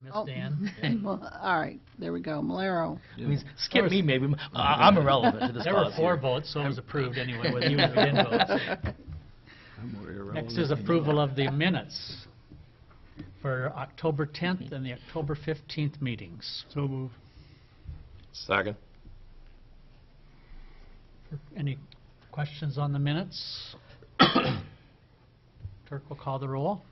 Miss Oh, Dan. well, all right, there we go. Malero. I mean, skip me, maybe. I'm irrelevant to this There were cause 4 here. votes, so it was approved anyway, whether you didn't vote. I'm more irrelevant Next is than approval you. of the minutes for October 10th and the October 15th meetings. So move. Second. Any questions on the minutes? Clerk will call the roll.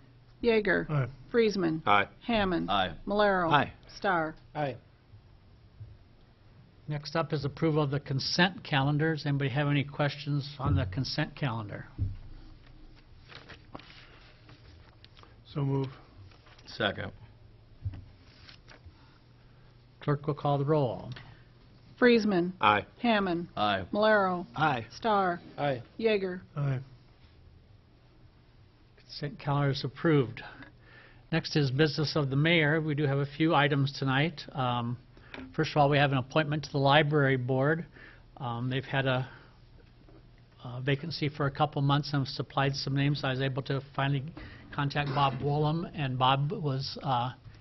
Yeager. Aye. Friesman. Aye. Hammond. Aye. Malero. Aye. Starr. Aye. Next up is approval of the consent calendars. Anybody have any questions on the consent calendar? So move. Second. Clerk will call the roll. Friesman. Aye. Hammond. Aye. Malero. Aye. Starr. Aye. Yeager. Aye. Consent calendar is approved. Next is business of the mayor. We do have a few items tonight. First of all, we have an appointment to the library board. They've had a vacancy for a couple months and have supplied some names. I was able to finally contact Bob Woolham, and Bob was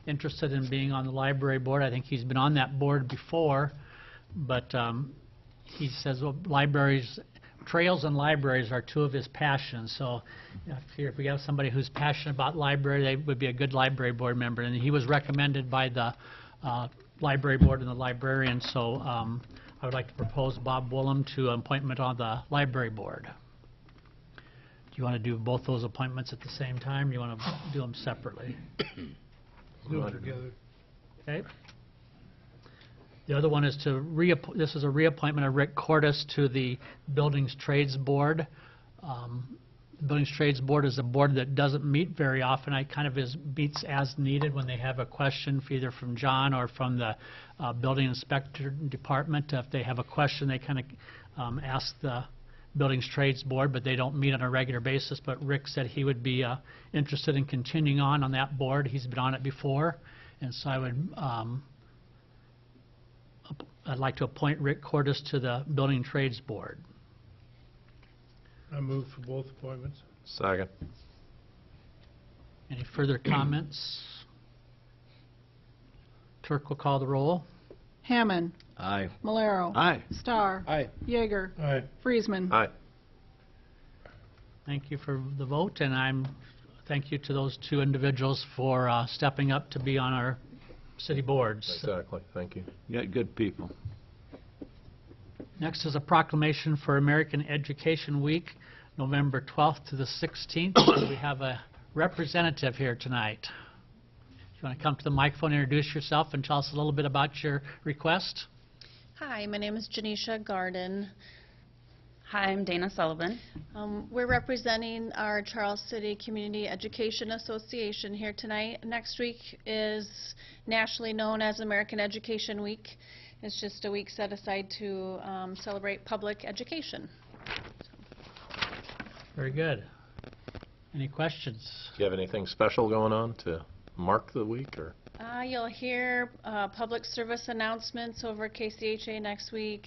interested in being on the library board. I think he's been on that board before, but he says, well, trails and libraries are 2 of his passions. So if we have somebody who's passionate about library, they would be a good library board member. And he was recommended by the library board and the librarian. So I would like to propose Bob Woolham to appointment on the library board. Do you want to do both those appointments at the same time? Or do you want to do them separately? Do it together. Okay. The other one is this is a reappointment of Rick Cordes to the Buildings Trades Board. The Buildings Trades Board is a board that doesn't meet very often. I kind of meets as needed when they have a question, either from John or from the building inspector department. If they have a question, they kind of ask the Buildings Trades Board, but they don't meet on a regular basis. But Rick said he would be interested in continuing on that board. He's been on it before, and so I'd like to appoint Rick Cordes to the Building Trades Board. I move for both appointments. Second. Any further comments? Clerk will call the roll. Hammond. Aye. Malero. Aye. Starr. Aye. Yeager. Aye. Friesman. Aye. Thank you for the vote, and thank you to those 2 individuals for stepping up to be on our city boards. Exactly. Thank you. You got good people. Next is a proclamation for American Education Week, November 12th to the 16th. We have a representative here tonight. If you want to come to the microphone, introduce yourself, and tell us a little bit about your request. Hi, my name is Janisha Garden. Hi, I'm Dana Sullivan. We're representing our Charles City Community Education Association here tonight. Next week is nationally known as American Education Week. It's just a week set aside to celebrate public education. Very good. Any questions? Do you have anything special going on to mark the week, or? You'll hear public service announcements over KCHA next week.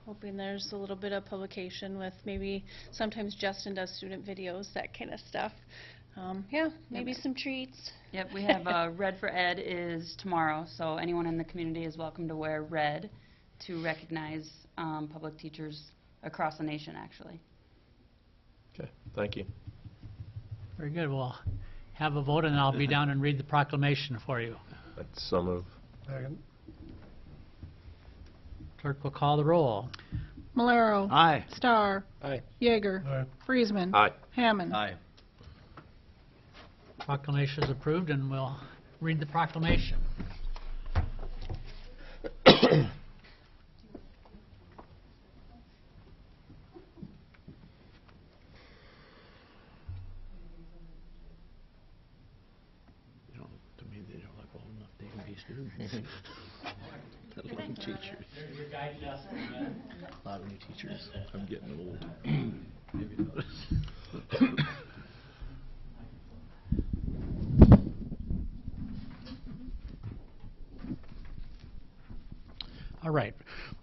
Hoping there's a little bit of publication with maybe sometimes Justin does student videos, that kind of stuff. Yeah, maybe some treats. Yep, we have Red for Ed is tomorrow, so anyone in the community is welcome to wear red to recognize public teachers across the nation, actually. Okay. Thank you. Very good. We'll have a vote, and I'll be down and read the proclamation for you. That's so move. Second. Clerk will call the roll. Malero. Aye. Starr. Aye. Yeager. Aye. Friesman. Aye. Hammond. Aye. Proclamation is approved, and we'll read the proclamation. To me, they don't look old enough to even be students. Let alone teachers. A lot of new teachers. I'm getting old. Maybe notice. All right.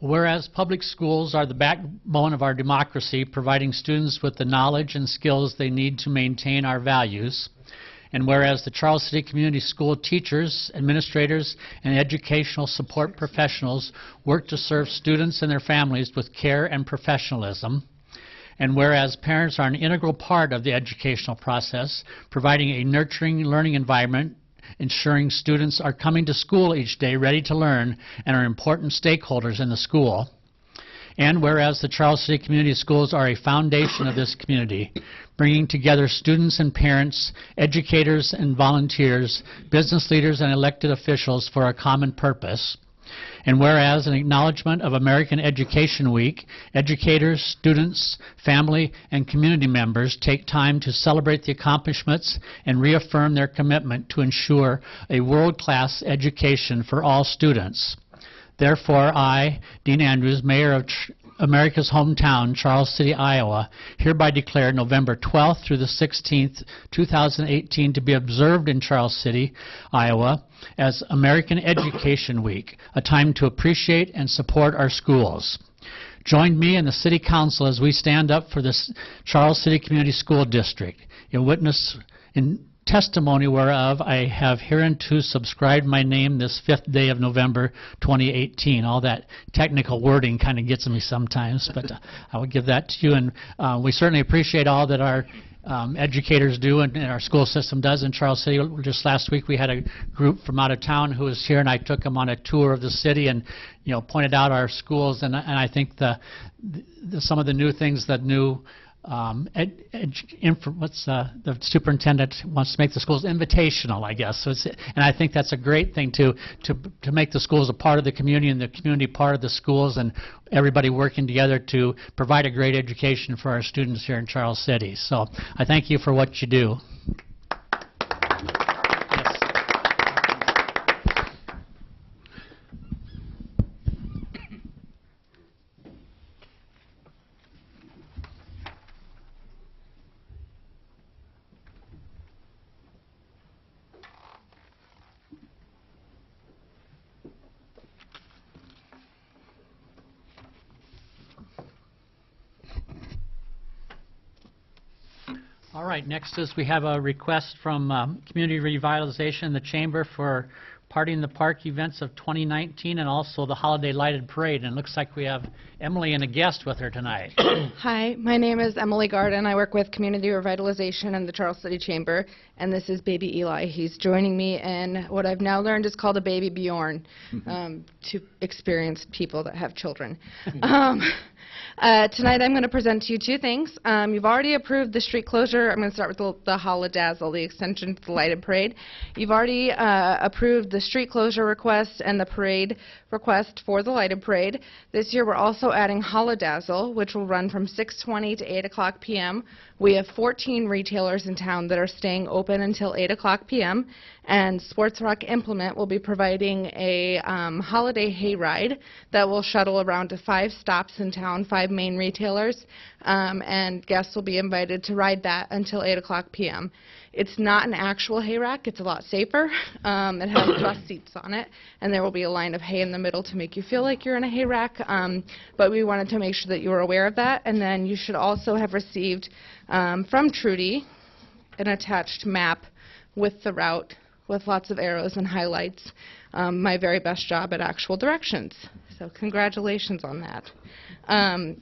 Whereas public schools are the backbone of our democracy, providing students with the knowledge and skills they need to maintain our values. And whereas the Charles City Community School teachers, administrators, and educational support professionals work to serve students and their families with care and professionalism. And whereas parents are an integral part of the educational process, providing a nurturing learning environment, ensuring students are coming to school each day ready to learn and are important stakeholders in the school. And whereas the Charles City Community Schools are a foundation of this community, bringing together students and parents, educators and volunteers, business leaders and elected officials for a common purpose. And whereas in acknowledgement of American Education Week, educators, students, family, and community members take time to celebrate the accomplishments and reaffirm their commitment to ensure a world-class education for all students. Therefore, I, Dean Andrews, Mayor of America's hometown, Charles City, Iowa, hereby declare November 12th through the 16th, 2018 to be observed in Charles City, Iowa as American Education Week, a time to appreciate and support our schools. Join me and the City Council as we stand up for the Charles City Community School District. In testimony whereof I have hereunto subscribed my name this 5th day of November 2018. All that technical wording kind of gets me sometimes, but I will give that to you. And we certainly appreciate all that our educators do and our school system does in Charles City. Just last week we had a group from out of town who was here, and I took them on a tour of the city and pointed out our schools. And I think some of the new things that new the superintendent wants to make the schools invitational, I guess. So and I think that's a great thing to make the schools a part of the community and the community part of the schools, and everybody working together to provide a great education for our students here in Charles City. So I thank you for what you do. All right, next is we have a request from Community Revitalization, the Chamber, for Party in the Park events of 2019 and also the Holiday Lighted Parade. And it looks like we have Emily and a guest with her tonight. Hi, my name is Emily Garden. I work with Community Revitalization and the Charles City Chamber, and this is baby Eli. He's joining me in what I've now learned is called a baby Bjorn, to experienced people that have children. Tonight I'm going to present to you two things. You've already approved the street closure. I'm going to start with the Holidazzle, the extension to the lighted parade. You've already approved the street closure request and the parade request for the lighted parade. This year we're also adding Holidazzle, which will run from 6:20 to 8 o'clock p.m. We have 14 retailers in town that are staying open until 8 o'clock p.m. And Sports Rock Implement will be providing a holiday hayride that will shuttle around to 5 stops in town, 5 main retailers, and guests will be invited to ride that until 8 o'clock p.m. It's not an actual hay rack. It's a lot safer. It has bus seats on it, and there will be a line of hay in the middle to make you feel like you're in a hay rack. But we wanted to make sure that you were aware of that. And then you should also have received from Trudy an attached map with the route with lots of arrows and highlights. My very best job at actual directions. So congratulations on that.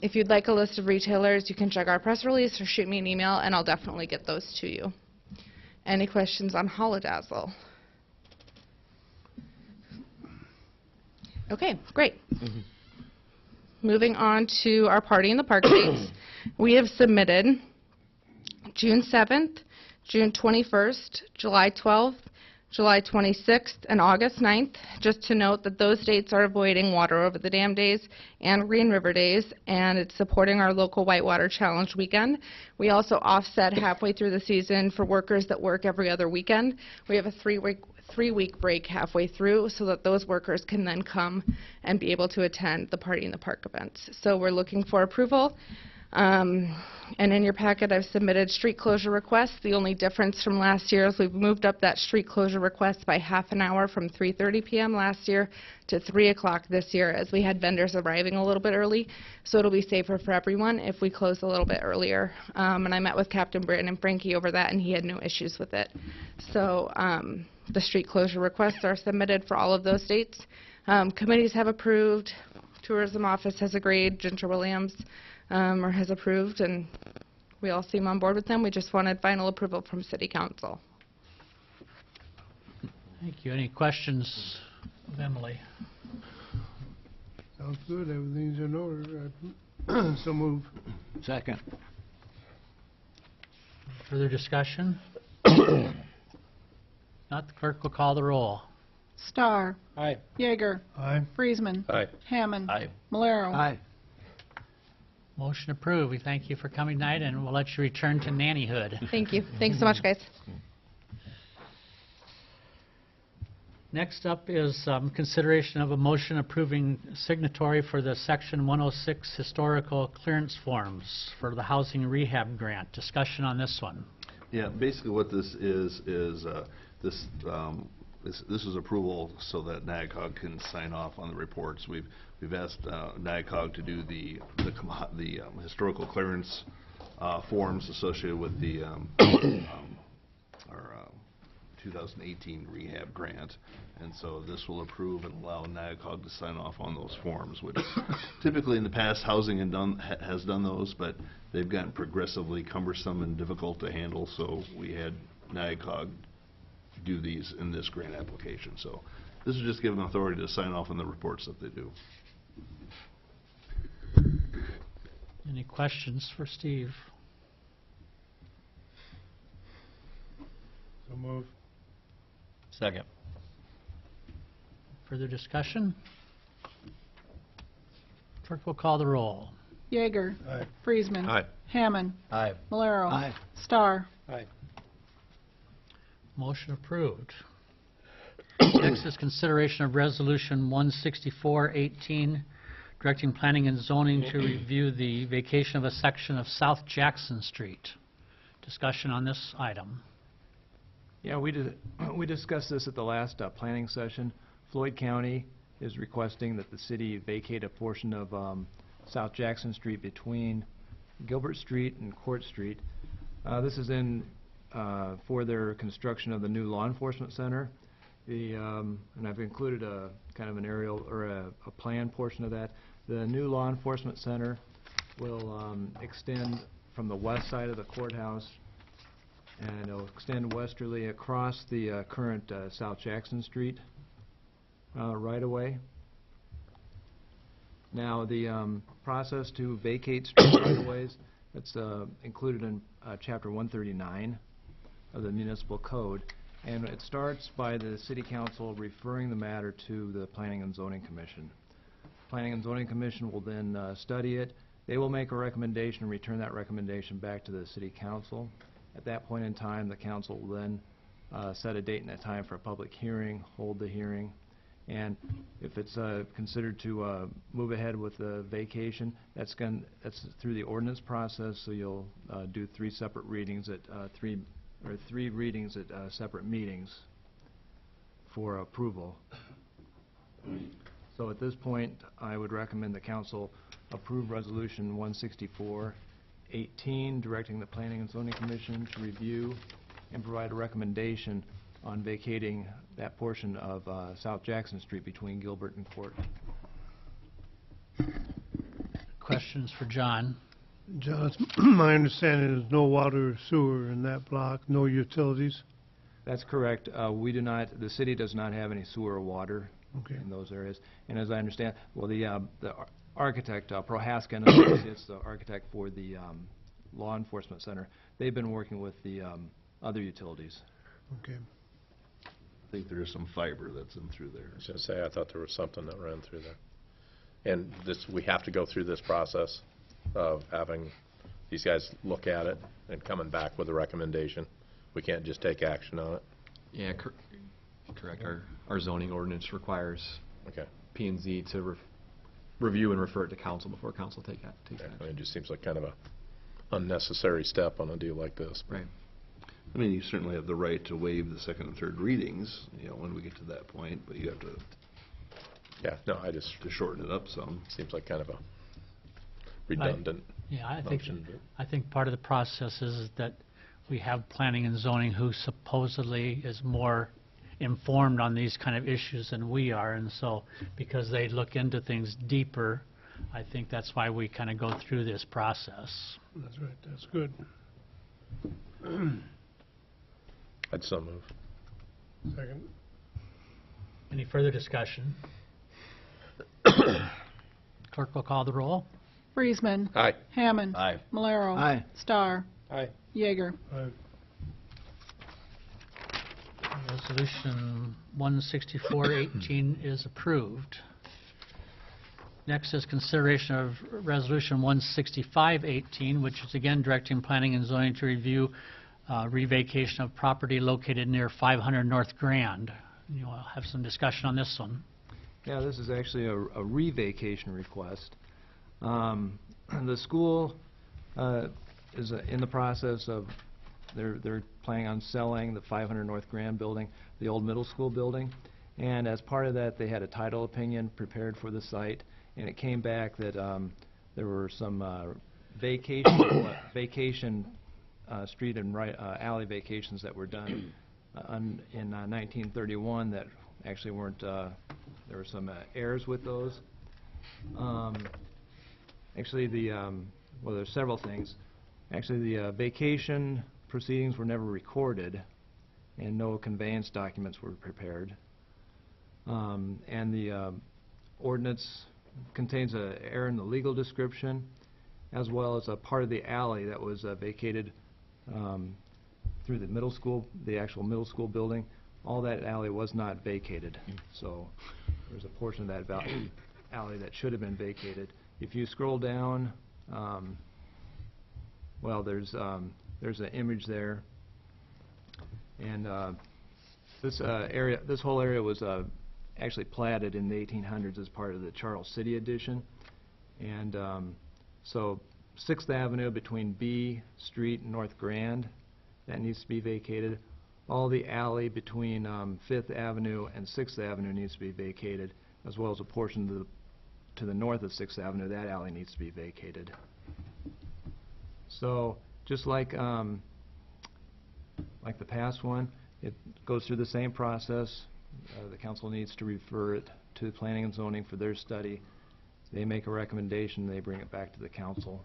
If you'd like a list of retailers, you can check our press release or shoot me an email, and I'll definitely get those to you. Any questions on Holidazzle? Okay, great. Moving on to our Party in the Park dates. We have submitted June 7th, June 21st, July 12th, July 26th, and August 9th. Just to note that those dates are avoiding Water Over the Dam days and Green River days, and it's supporting our local Whitewater Challenge weekend. We also offset halfway through the season for workers that work every other weekend. We have a three-week break halfway through so that those workers can then come and be able to attend the Party in the Park events. So we're looking for approval And in your packet, I've submitted street closure requests. The only difference from last year is we've moved up that street closure request by half an hour from 3:30 p.m. last year to 3 o'clock this year, as we had vendors arriving a little bit early. So it'll be safer for everyone if we close a little bit earlier. And I met with Captain Britton and Frankie over that, and he had no issues with it. So the street closure requests are submitted for all of those dates. Committees have approved. Tourism office has agreed. Ginger Williams has approved, and we all seem on board with them. We just wanted final approval from City Council. Thank you. Any questions of Emily? Sounds good. Everything's in order. So move. Second. Further discussion? Not, the clerk will call the roll. Starr. Aye. Yeager. Aye. Friesman. Aye. Hammond. Aye. Malero. Aye. Motion approved. We thank you for coming tonight, and we'll let you return to nannyhood. Thank you. Thanks so much, guys. Next up is consideration of a motion approving signatory for the Section 106 historical clearance forms for the housing rehab grant. Discussion on this one. Yeah, basically what this is this is approval so that NAGCOG can sign off on the reports. We've asked NAGCOG to do the historical clearance forms associated with the our 2018 rehab grant, and so this will approve and allow NAGCOG to sign off on those forms, which typically in the past housing has done those, but they've gotten progressively cumbersome and difficult to handle, so we had NAGCOG do these in this grant application. So this is just giving authority to sign off on the reports that they do. Any questions for Steve? So move. Second. Further discussion? Clerk will call the roll. Yeager. Aye. Friesman. Aye. Hammond. Aye. Malero. Aye. Starr. Motion approved. Next is consideration of Resolution 164-18, directing planning and zoning to review the vacation of a section of South Jackson Street. Discussion on this item. Yeah, we discussed this at the last planning session. Floyd County is requesting that the city vacate a portion of South Jackson Street between Gilbert Street and Court Street. This is in for their construction of the new law enforcement center. And I've included a kind of an aerial or a plan portion of that. The new law enforcement center will extend from the west side of the courthouse, and it'll extend westerly across the current South Jackson Street right-of-way. Now, the process to vacate street right-of-ways, that's included in Chapter 139 of the Municipal Code, and it starts by the City Council referring the matter to the Planning and Zoning Commission. Planning and Zoning Commission will then study it. They will make a recommendation and return that recommendation back to the City Council. At that point in time, the Council will then set a date and a time for a public hearing, hold the hearing, and if it's considered to move ahead with the vacation, that's through the ordinance process, so you'll do three readings at separate meetings for approval. So at this point, I would recommend the Council approve Resolution 164-18, directing the Planning and Zoning Commission to review and provide a recommendation on vacating that portion of South Jackson Street between Gilbert and Court. Questions for John? John, it's my understanding is no water or sewer in that block, no utilities. That's correct. We do not, the city does not have any sewer or water in those areas. And as I understand, well, the architect, Prohaska and Associates, the architect for the law enforcement center, they've been working with the other utilities. Okay. I think there is some fiber that's in through there. I was going to say, I thought there was something that ran through there. And we have to go through this process of having these guys look at it and coming back with a recommendation. We can't just take action on it. Yeah, correct. Our zoning ordinance requires Okay. P&Z to review and refer it to council before council take action. It just seems like kind of a unnecessary step on a deal like this. Right. I mean, you certainly have the right to waive the second and third readings, when we get to that point, but you have to to shorten it up some. Seems like kind of a redundant Yeah, motion. I think part of the process is that we have planning and zoning who supposedly is more informed on these kind of issues than we are, and so because they look into things deeper, I think that's why we kind of go through this process. That's right, that's good. I'd so move. Second. Any further discussion? Clerk will call the roll. Friesman. Aye. Hammond. Aye. Malero. Aye. Starr. Aye. Yeager. Aye. Resolution 164-18 is approved. Next is consideration of Resolution 165-18, which is again directing planning and zoning to review revacation of property located near 500 North Grand. You'll have some discussion on this one. Yeah, this is actually a revacation request. The school is in the process of, they're planning on selling the 500 North Grand building, the old middle school building, and as part of that, they had a title opinion prepared for the site, and it came back that there were some vacation street and alley vacations that were done in 1931 that actually weren't, there were some errors with those. Actually, well, there's several things. Actually, the vacation proceedings were never recorded, and no conveyance documents were prepared. And the ordinance contains an error in the legal description, as well as a part of the alley that was vacated through the middle school, the actual middle school building. All that alley was not vacated, so there's a portion of that alley that should have been vacated. If you scroll down, well, there's an image there, and this whole area was actually platted in the 1800s as part of the Charles City Edition, and so 6th Avenue between B Street and North Grand, that needs to be vacated. All the alley between 5th Avenue and 6th Avenue needs to be vacated, as well as a portion to the north of 6th Avenue. That alley needs to be vacated. So just like the past one, it goes through the same process. The council needs to refer it to planning and zoning for their study. They make a recommendation, they bring it back to the council.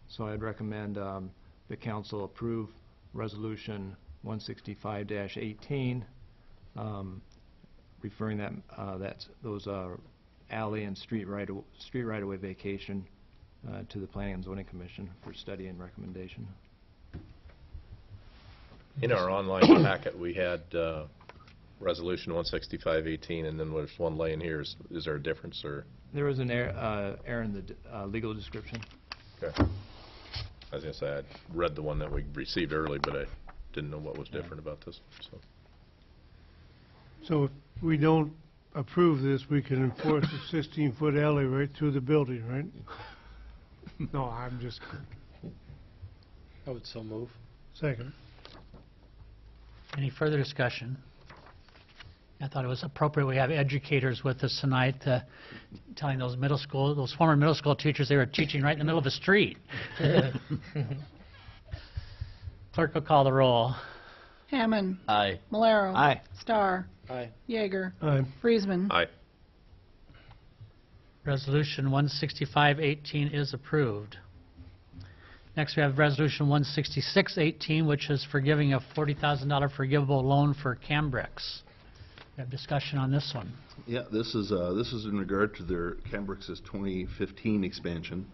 So I'd recommend the council approve Resolution 165-18, referring those alley and street right-of-way vacation to the Planning and Zoning Commission for study and recommendation. In our online packet, we had Resolution 165-18, and then there's one laying here. Is there a difference, or? There was an error in the legal description. Okay. I was going to say, I read the one that we received early, but I didn't know what was different about this. So if we don't approve this, we can enforce a 16-foot alley right through the building, right? No, I'm just kidding. I would so move. Second. Any further discussion? I thought it was appropriate we have educators with us tonight telling those former middle school teachers they were teaching right in the middle of the street. Clerk will call the roll. Hammond. Aye. Malero. Aye. Starr. Aye. Yeager. Aye. Friesman. Aye. Resolution 165-18 is approved. Next, we have Resolution 166-18, which is forgiving a $40,000 forgivable loan for Cambrix. We have discussion on this one. Yeah, this is in regard to their Cambrix's 2015 expansion.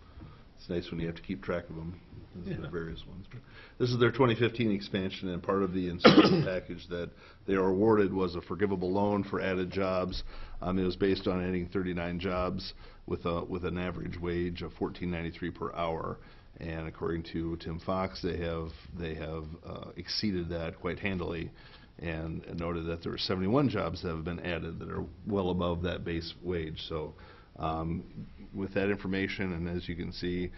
It's nice when you have to keep track of them, the various ones. But this is their 2015 expansion, and part of the incentive package that they are awarded was a forgivable loan for added jobs. It was based on adding 39 jobs with an average wage of $14.93 per hour. And according to Tim Fox, they have exceeded that quite handily, and noted that there are 71 jobs that have been added that are well above that base wage. So With that information, and as you can see,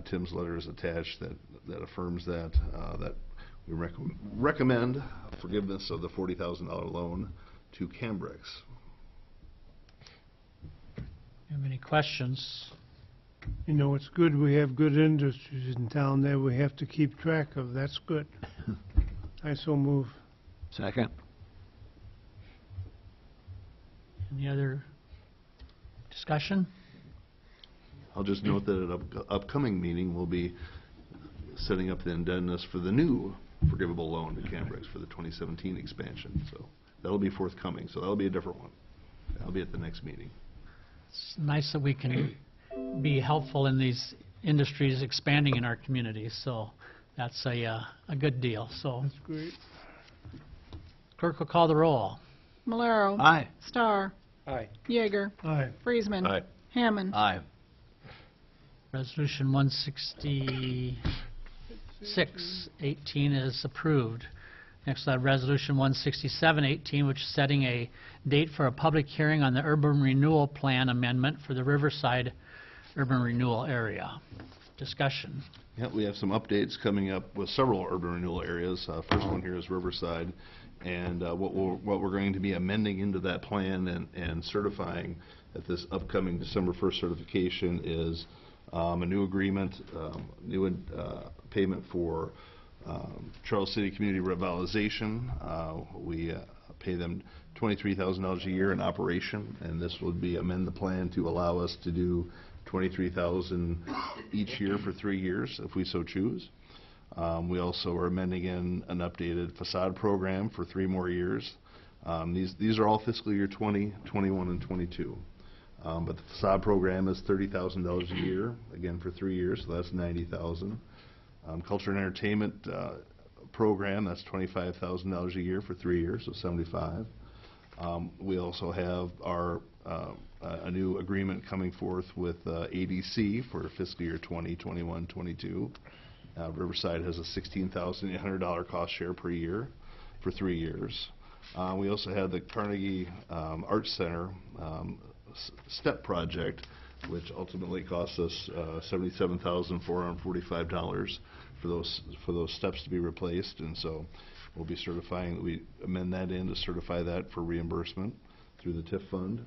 Tim's letter is attached that affirms that we recommend forgiveness of the $40,000 loan to Cambrex. Have any questions? You know, it's good we have good industries in town that we have to keep track of. That's good. I so move. Second. Any other discussion? I'll just note that at an upcoming meeting, we'll be setting up the indebtedness for the new forgivable loan to Cambrex for the 2017 expansion. So that'll be forthcoming. So that'll be a different one. That'll be at the next meeting. It's nice that we can be helpful in these industries expanding in our community, so that's a good deal. So That's great. clerk will call the roll. Malero. Aye. Starr. Aye. Yeager. Aye. Friesman. Aye. Hammond. Aye. Resolution 166-18 is approved. Next, we have Resolution 167-18, which is setting a date for a public hearing on the Urban Renewal Plan Amendment for the Riverside Urban Renewal Area. Discussion. Yeah, we have some updates coming up with several urban renewal areas. First one here is Riverside, and what we're going to be amending into that plan and certifying at this upcoming December 1st certification is a new agreement, new payment for Charles City Community Revitalization. We pay them $23,000 a year in operation, and this would be amend the plan to allow us to do $23,000 each year for 3 years if we so choose. We also are amending in an updated facade program for 3 more years. These are all fiscal year 20, 21, and 22. But the facade program is $30,000 a year, again for 3 years, so that's $90,000. Culture and entertainment program, that's $25,000 a year for 3 years, so $75,000. We also have our a new agreement coming forth with ADC for fiscal year 20, 21, 22. Riverside has a $16,800 cost share per year for 3 years. We also have the Carnegie Arts Center STEP project, which ultimately costs us $77,445 for those steps to be replaced, and so we'll be certifying that we amend that in to certify that for reimbursement through the TIF fund.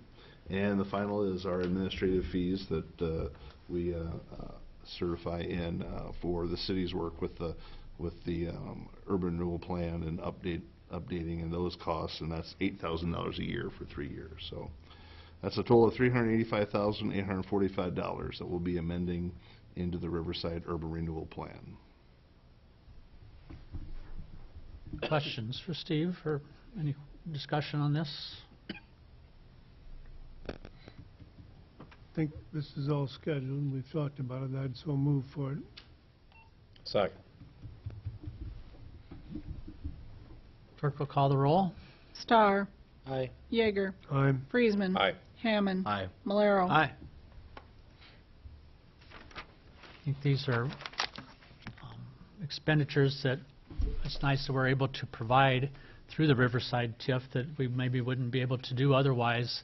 And the final is our administrative fees that we certify in for the city's work with the urban renewal plan and updating and those costs, and that's $8,000 a year for 3 years. So that's a total of $385,845 that we'll be amending into the Riverside Urban Renewal Plan. Questions for Steve or any discussion on this? I think this is all scheduled, and we've talked about it. I'd so move for it. Second. Clerk will call the roll. Starr. Aye. Yeager. Aye. Friesman. Aye. Hammond. Aye. Malero. Aye. I think these are expenditures that it's nice that we're able to provide through the Riverside TIF that we maybe wouldn't be able to do otherwise,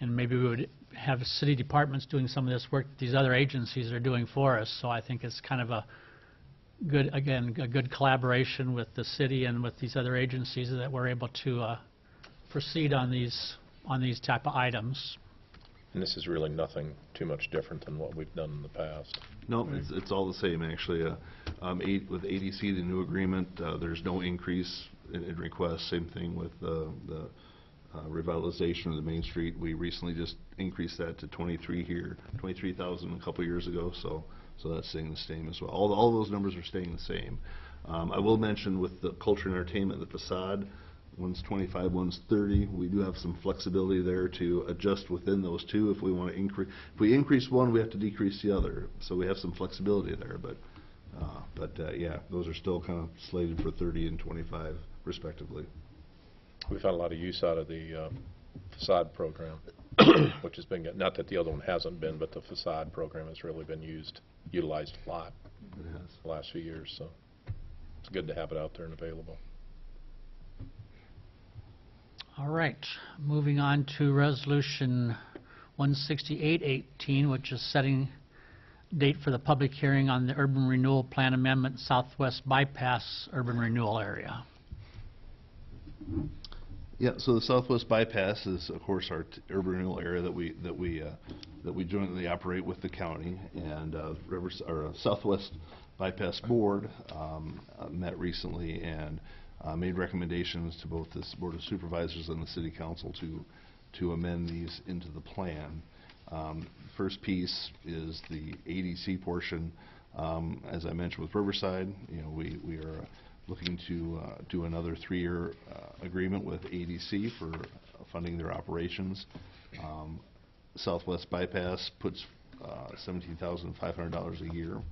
and maybe we would have city departments doing some of this work that these other agencies are doing for us. So I think it's kind of a good, again, a good collaboration with the city and with these other agencies that we're able to proceed on these type of items. And this is really nothing too much different than what we've done in the past. No, it's all the same, actually. With ADC, the new agreement, there's no increase in requests. Same thing with the revitalization of the Main Street. We recently just increased that to 23,000 a couple years ago, so that's staying the same as well. All those numbers are staying the same. I will mention with the culture and entertainment, the facade, one's 25, one's 30. We do have some flexibility there to adjust within those two. If we want to increase, if we increase one, we have to decrease the other. So we have some flexibility there. But yeah, those are still kind of slated for 30 and 25 respectively. We've had a lot of use out of the facade program, which has been good. Not that the other one hasn't been, but the facade program has really been utilized a lot the last few years. So it's good to have it out there and available. All right, moving on to Resolution 16818, which is setting date for the public hearing on the Urban Renewal Plan Amendment Southwest Bypass Urban Renewal Area. Yeah, so the Southwest Bypass is, of course, our urban renewal area that we jointly operate with the county, and Southwest Bypass Board met recently and made recommendations to both this Board of Supervisors and the City Council to amend these into the plan. First piece is the ADC portion. As I mentioned with Riverside, we are looking to do another 3-year agreement with ADC for funding their operations. Southwest Bypass puts $17,500 a year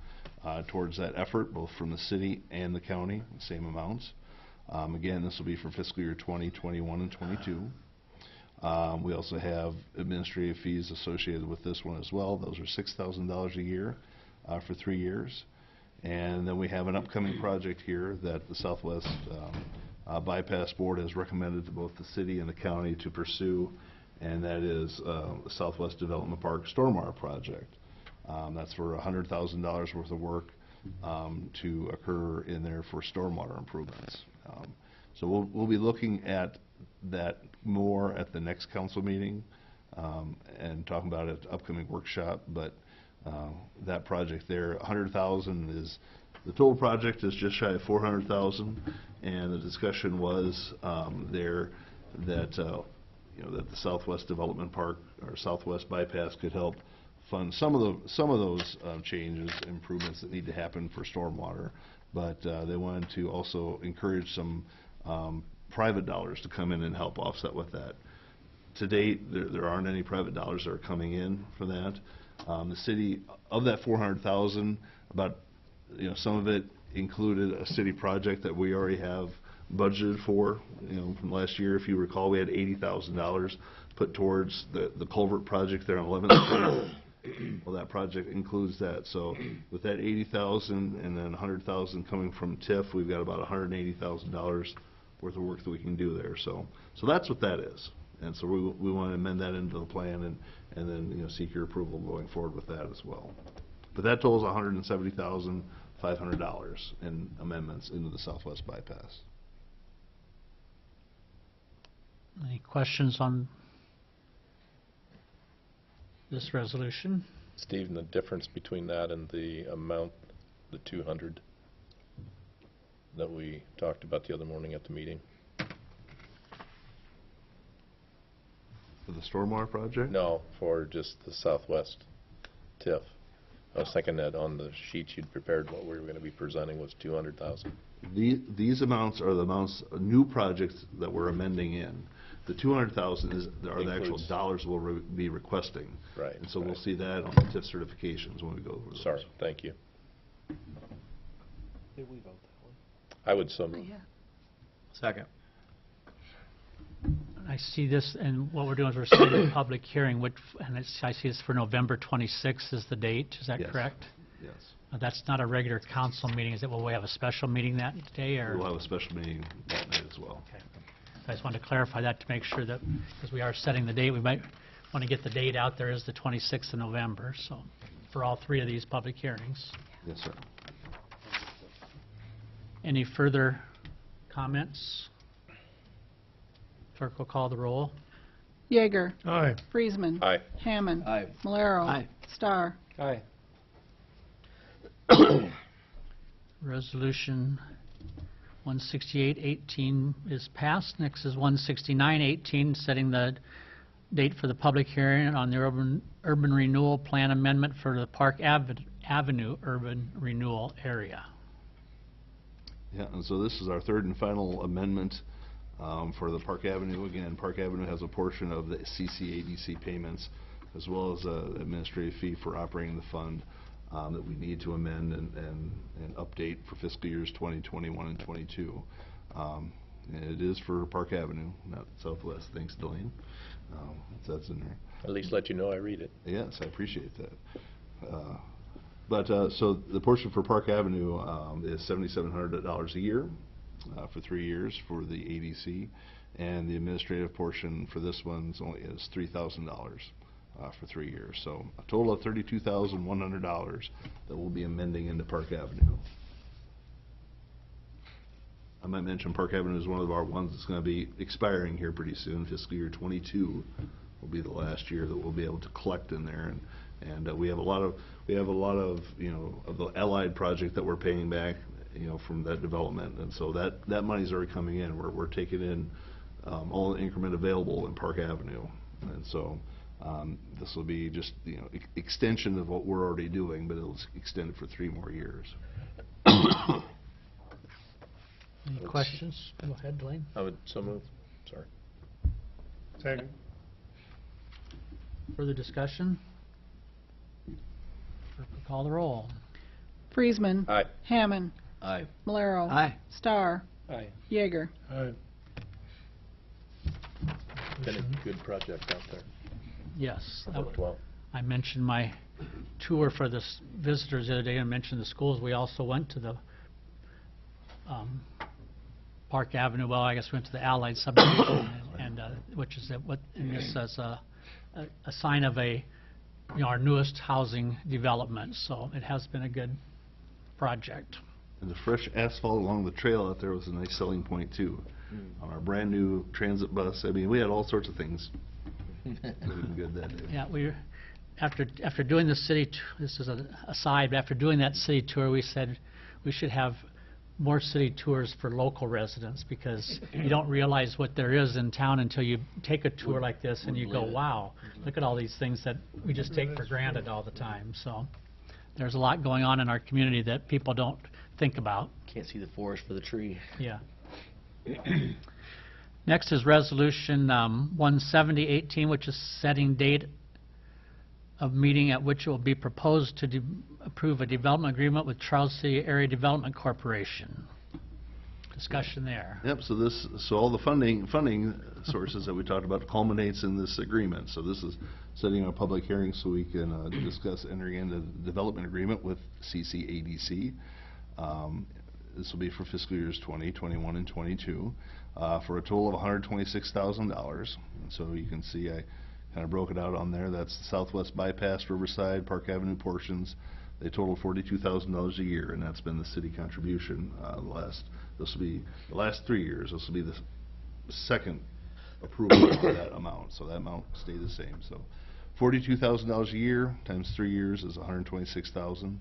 towards that effort, both from the city and the county, same amounts. Again, this will be for fiscal year 20, 21, and 22. We also have administrative fees associated with this one as well. Those are $6,000 a year for 3 years. And then we have an upcoming project here that the Southwest Bypass Board has recommended to both the city and the county to pursue, and that is the Southwest Development Park Stormwater Project. That's for $100,000 worth of work to occur in there for stormwater improvements. So we'll be looking at that more at the next council meeting and talking about it at the upcoming workshop, but that project there, $100,000 is, the total project is just shy of $400,000, and the discussion was there that that the Southwest Development Park or Southwest Bypass could help fund some of those changes, improvements that need to happen for stormwater, but they wanted to also encourage some private dollars to come in and help offset with that. To date, there aren't any private dollars that are coming in for that. The city, of that $400,000, about some of it included a city project that we already have budgeted for. From last year, if you recall, we had $80,000 put towards the culvert project there on 11th Street. Well, that project includes that. So with that $80,000 and then $100,000 coming from TIF, we've got about $180,000 worth of work that we can do there. So that's what that is. And so we want to amend that into the plan and then seek your approval going forward with that as well. But that totals $170,500 in amendments into the Southwest Bypass. Any questions on this resolution? Steve, the difference between that and the amount, the 200 that we talked about the other morning at the meeting? For the stormwater project? No, for just the Southwest TIF. I was thinking that on the sheets you'd prepared, what we were going to be presenting was 200,000. These amounts are the amounts, new projects that we're amending in. The 200,000 are the actual dollars we'll be requesting. Right. And so we'll see that on the TIF certifications when we go over those. Sorry, thank you. Did we vote that one? I would so move. Second. I see this, and what we're doing is we're setting a public hearing, and I see it's for November 26th is the date. Is that Yes. correct? Yes. That's not a regular council meeting, is it? Will we have a special meeting that day, or? We'll have a special meeting that night as well. Okay. I just wanted to clarify that to make sure that, because we are setting the date, we might want to get the date out there as the 26th of November, so, for all 3 of these public hearings. Yes, sir. Any further comments? Clerk will call the roll. Yeager. Aye. Friesman. Aye. Hammond. Aye. Malero. Aye. Starr. Aye. Resolution 16818 is passed. Next is 16918, setting the date for the public hearing on the Urban Renewal Plan Amendment for the Park Avenue Urban Renewal Area. Yeah, and so this is our third and final amendment for the Park Avenue. Again, Park Avenue has a portion of the CCADC payments as well as an administrative fee for operating the fund that we need to amend and update for fiscal years 2021 and 22. And it is for Park Avenue, not Southwest. Thanks, Delaney. That's in there. At least let you know I read it. Yes, I appreciate that. So the portion for Park Avenue is $7,700 a year for 3 years for the ADC, and the administrative portion for this one is $3,000 for 3 years. So a total of $32,100 that we'll be amending into Park Avenue. I might mention Park Avenue is one of our ones that's going to be expiring here pretty soon. Fiscal year 22 will be the last year that we'll be able to collect in there, and we have a lot of you know, of the Allied project that we're paying back, you know, from that development, and so that money's already coming in. We're taking in all the increment available in Park Avenue, and so this will be just, you know, extension of what we're already doing, but it'll extend it for 3 more years. Any questions? Go ahead, Dwayne. I would so move. Sorry. Second. Further discussion? Clerk will call the roll. Friesman. Aye. Hammond. Aye. Malero. Aye. Starr. Aye. Yeager. Aye. Been a good project out there. Yes. Worked well. I mentioned my tour for the visitors the other day. I mentioned the schools. We also went to the Park Avenue. Well, I guess we went to the Allied subdivision, and which is and this is a sign of our newest housing development. So it has been a good project. And the fresh asphalt along the trail out there was a nice selling point too. On our brand new transit bus, I mean, we had all sorts of things looking good that day. Yeah, after doing the city, this is an aside, but after doing that city tour, we said we should have more city tours for local residents, because you don't realize what there is in town until you take a tour like this and you go, wow, look at all these things that we just take for granted all the time. So there's a lot going on in our community that people don't think about. Can't see the forest for the tree. Yeah. Next is Resolution 17018, which is setting date of meeting at which it will be proposed to approve a development agreement with Charles City Area Development Corporation. Discussion there. Yep, so all the funding sources that we talked about culminates in this agreement. So this is setting a public hearing so we can discuss entering into the development agreement with CCADC. This will be for fiscal years 20, 21, and 22 for a total of $126,000. And so you can see I kind of broke it out on there. That's the Southwest Bypass, Riverside, Park Avenue portions. They total $42,000 a year, and that's been the city contribution. This will be the last 3 years. This will be the second approval of that amount, so that amount stayed the same. So $42,000 a year times 3 years is $126,000,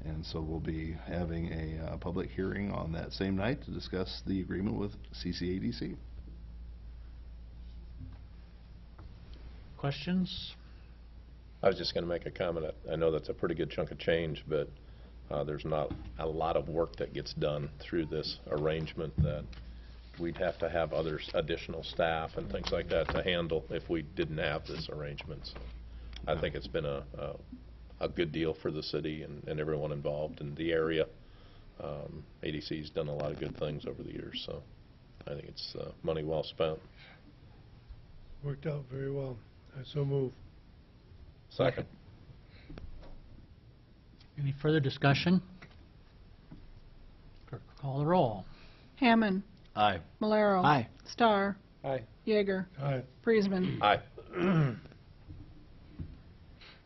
and so we'll be having a public hearing on that same night to discuss the agreement with CCADC. Questions? I was just going to make a comment. I know that's a pretty good chunk of change, but there's not a lot of work that gets done through this arrangement that we'd have to have additional staff and things like that to handle if we didn't have this arrangement. So I think it's been a good deal for the city and everyone involved in the area. ADC's done a lot of good things over the years, so I think it's money well spent. Worked out very well. I so move. Second. Any further discussion? Clerk will call the roll. Hammond. Aye. Malero. Aye. Starr. Aye. Yeager. Aye. Friesman. Aye.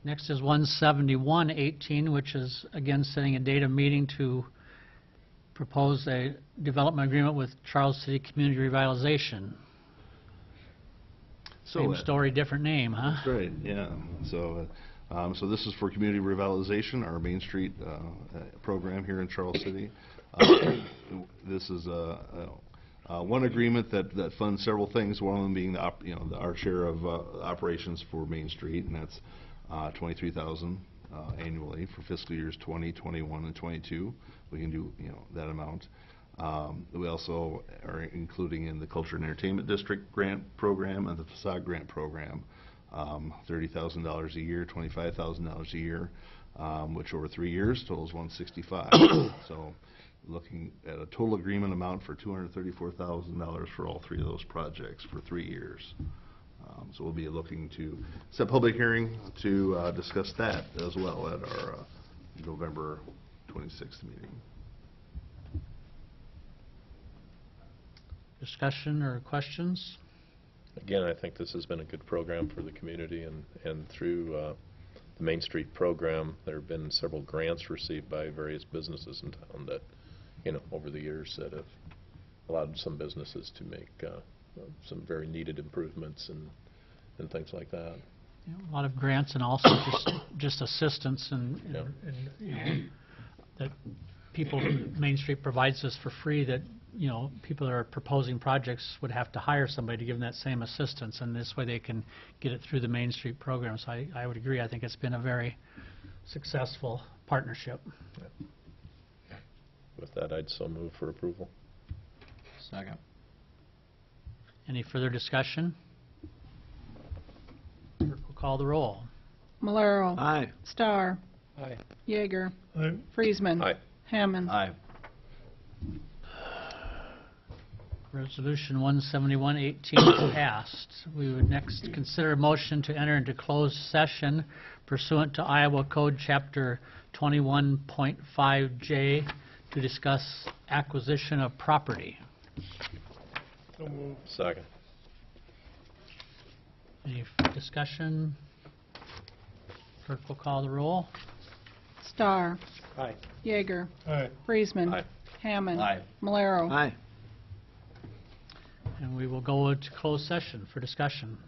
Next is 17118, which is again setting a date of meeting to propose a development agreement with Charles City Community Revitalization. Same story, different name, huh? That's right, yeah. So this is for community revitalization, our Main Street program here in Charles City. This is one agreement that funds several things. One of them being our share of operations for Main Street, and that's $23,000 annually for fiscal years 20, 21, and 22. We can do that amount. We also are including in the Culture and Entertainment District grant program and the facade grant program, $30,000 a year, $25,000 a year, which over 3 years totals $165,000. So looking at a total agreement amount for $234,000 for all 3 of those projects for 3 years. So we'll be looking to set a public hearing to discuss that as well at our November 26th meeting. Discussion or questions? Again, I think this has been a good program for the community, and through the Main Street program, there have been several grants received by various businesses in town that, over the years that have allowed some businesses to make some very needed improvements and things like that. A lot of grants and also just assistance and that people, Main Street provides us for free, that, people that are proposing projects would have to hire somebody to give them that same assistance, and this way they can get it through the Main Street program. So I would agree. I think it's been a very successful partnership. With that, I'd so move for approval. Second. Any further discussion? Clerk will call the roll. Malero. Aye. Starr. Aye. Yeager. Aye. Friesman. Aye. Hammond. Aye. Resolution 171-18 passed. We would next consider a motion to enter into closed session pursuant to Iowa Code Chapter 21.5J to discuss acquisition of property. So moved. Second. Any discussion? Clerk will call the roll. Starr. Aye. Yeager. Aye. Friesman. Aye. Hammond. Aye. Malero. Aye. And we will go into closed session for discussion.